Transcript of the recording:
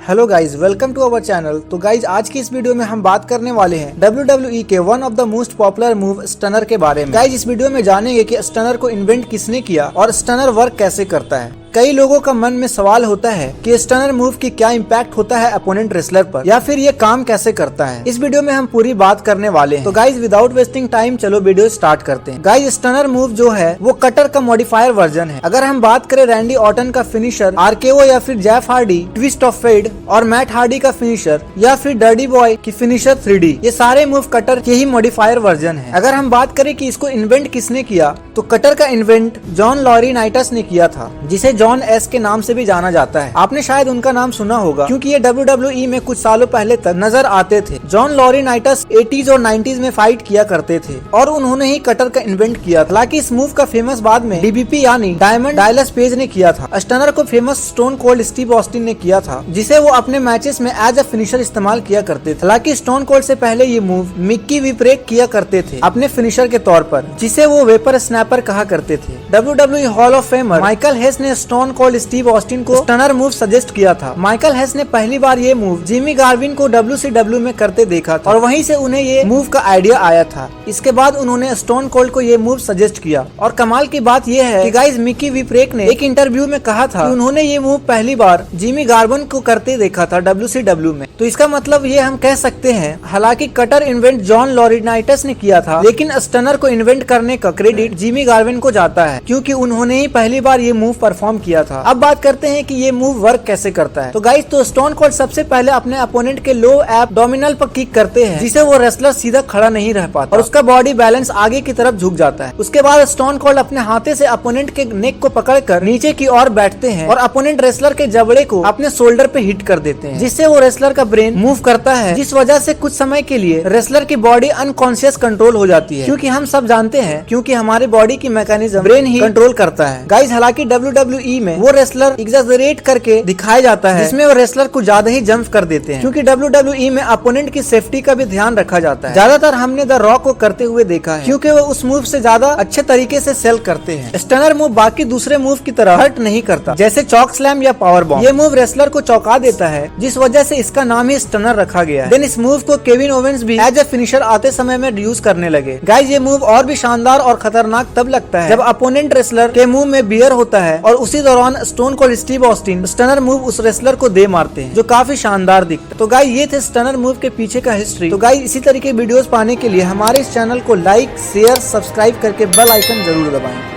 Hello guys, welcome to our channel. तो guys आज की इस वीडियो में हम बात करने वाले हैं WWE के one of the most popular move stunner के बारे में। गाइज इस वीडियो में जानेंगे कि स्टनर को इन्वेंट किसने किया और स्टनर वर्क कैसे करता है। कई लोगों का मन में सवाल होता है कि स्टनर मूव की क्या इम्पैक्ट होता है अपोनेंट रेसलर पर, या फिर ये काम कैसे करता है। इस वीडियो में हम पूरी बात करने वाले हैं। तो गाइज विदाउट वेस्टिंग टाइम चलो वीडियो स्टार्ट करते हैं। गाइज स्टनर मूव जो है वो कटर का मॉडिफायर वर्जन है। अगर हम बात करें रैंडी ऑर्टन का फिनिशर RKO या फिर Jeff Hardy twist of fate और मैट हार्डी का फिनिशर या फिर डर्टी बॉय की फिनिशर 3D, ये सारे मूव कटर के ही मॉडिफायर वर्जन है। अगर हम बात करें कि इसको इन्वेंट किसने किया, तो कटर का इन्वेंट जॉन लॉरिनाइटस ने किया था, जिसे जॉन एस के नाम से भी जाना जाता है। आपने शायद उनका नाम सुना होगा क्योंकि ये WWE में कुछ सालों पहले तक नजर आते थे। जॉन लॉरिनाइटस 80s और 90s में फाइट किया करते थे और उन्होंने ही कटर का इन्वेंट किया था। हालांकि इस मूव का फेमस बाद में DBP यानी डायमंड डायलस पेज ने किया था। स्टनर को famous stone Cold Steve Austin ने किया था, जिसे वो अपने मैचेस में एज अ फिनिशर इस्तेमाल किया करते थे। हालांकि स्टोन कोल्ड से पहले ये मूव मिक्की विप्रेक किया करते थे अपने फिनिशर के तौर पर, जिसे वो वेपर स्नैपर कहा करते थे। WWE hall of famer Michael Hayes ने स्टोन कोल्ड स्टीव ऑस्टिन को स्टनर मूव सजेस्ट किया था। माइकल हेस ने पहली बार ये मूव जिमी गार्विन को WCW में करते देखा था और वहीं से उन्हें ये मूव का आइडिया आया था। इसके बाद उन्होंने स्टोन कोल्ड को ये मूव सजेस्ट किया। और कमाल की बात यह है कि गाइस मिकी विप्रेक ने एक इंटरव्यू में कहा था कि उन्होंने ये मूव पहली बार जिमी गार्विन को करते देखा था WCW में। तो इसका मतलब ये हम कह सकते हैं, हालांकि कटर इन्वेंट जॉन लॉरिनाइटस ने किया था, लेकिन स्टनर को इन्वेंट करने का क्रेडिट जिमी गार्विन को जाता है, क्योंकि उन्होंने ही पहली बार ये मूव परफॉर्म किया था। अब बात करते हैं कि ये मूव वर्क कैसे करता है। तो गाइस तो स्टोन कोल्ड सबसे पहले अपने अपोनेंट के लो एब्डोमिनल पर किक करते हैं, जिसे वो रेसलर सीधा खड़ा नहीं रह पाता और उसका बॉडी बैलेंस आगे की तरफ झुक जाता है। उसके बाद स्टोन कोल्ड अपने हाथे से अपोनेंट के नेक को पकड़कर नीचे की ओर बैठते हैं और अपोनेंट रेसलर के जबड़े को अपने शोल्डर पे हिट कर देते हैं, जिससे वो रेसलर का ब्रेन मूव करता है, जिस वजह से कुछ समय के लिए रेसलर की बॉडी अनकॉन्शियस कंट्रोल हो जाती है, क्योंकि हम सब जानते हैं क्योंकि हमारे बॉडी की मैकेनिज्म ब्रेन ही कंट्रोल करता है। गाइस हालांकि WWE में वो रेसलर एग्जैजरेट करके दिखाया जाता है, जिसमें वो रेसलर को ज्यादा ही जंप कर देते हैं, क्योंकि WWE में अपोनेंट की सेफ्टी का भी ध्यान रखा जाता है। ज्यादातर हमने द रॉक को करते हुए देखा है, क्योंकि वो उस मूव से ज्यादा अच्छे तरीके से सेल करते हैं। स्टनर मूव बाकी दूसरे मूव की तरह हर्ट नहीं करता, जैसे चॉक स्लैम या पावर बॉम्ब। ये मूव रेसलर को चौंका देता है, जिस वजह से इसका नाम ही स्टनर रखा गया है। देन इस मूव को केविन ओवेंस भी एज ए फिनिशर आते समय में यूज करने लगे। गाइस ये मूव और भी शानदार और खतरनाक तब लगता है जब अपोनेंट रेसलर के मुंह में बियर होता है और उसी दौरान stone Cold Steve Austin stunner move उस रेसलर को दे मारते हैं, जो काफी शानदार दिखता है। तो गाइस ये थे स्टनर मूव के पीछे का हिस्ट्री। तो गाइस इसी तरीके वीडियोस पाने के लिए हमारे इस चैनल को लाइक, शेयर, सब्सक्राइब करके बेल आइकन जरूर दबाएं।